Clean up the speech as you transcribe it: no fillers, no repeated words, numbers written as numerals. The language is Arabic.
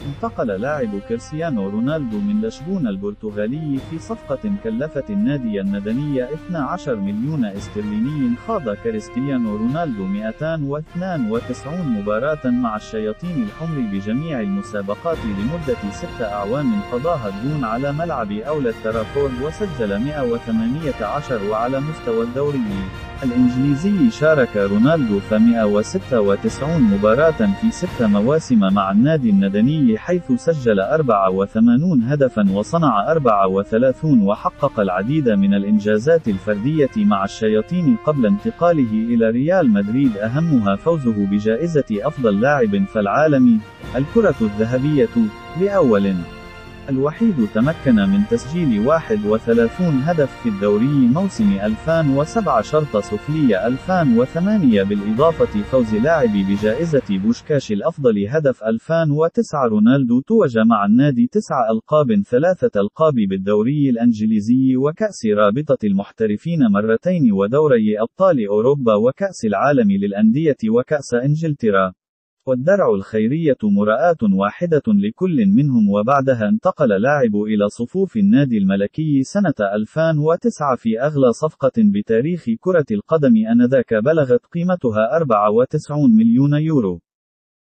انتقل لاعب كريستيانو رونالدو من لشبونة البرتغالي في صفقة كلفت النادي المدني 12 مليون استرليني. خاض كريستيانو رونالدو 292 مباراة مع الشياطين الحمر بجميع المسابقات لمدة 6 أعوام قضاها دون على ملعب أولد ترافورد، وسجل 118. وعلى مستوى الدوري الإنجليزي شارك رونالدو 196 مباراة في 6 مواسم مع النادي المدني، حيث سجل 84 هدفا وصنع 34، وحقق العديد من الإنجازات الفردية مع الشياطين قبل انتقاله إلى ريال مدريد، أهمها فوزه بجائزة أفضل لاعب في العالم، الكرة الذهبية، لأول الوحيد. تمكن من تسجيل 31 هدف في الدوري موسم 2007-2008، بالإضافة فوز لاعب بجائزة بوشكاش الأفضل هدف 2009. رونالدو توج مع النادي 9 ألقاب، 3 ألقاب بالدوري الإنجليزي وكأس رابطة المحترفين مرتين، ودوري أبطال أوروبا وكأس العالم للأندية وكأس إنجلترا، والدرع الخيرية مراءة واحدة لكل منهم. وبعدها انتقل لاعب إلى صفوف النادي الملكي سنة 2009 في أغلى صفقة بتاريخ كرة القدم آنذاك، بلغت قيمتها 94 مليون يورو.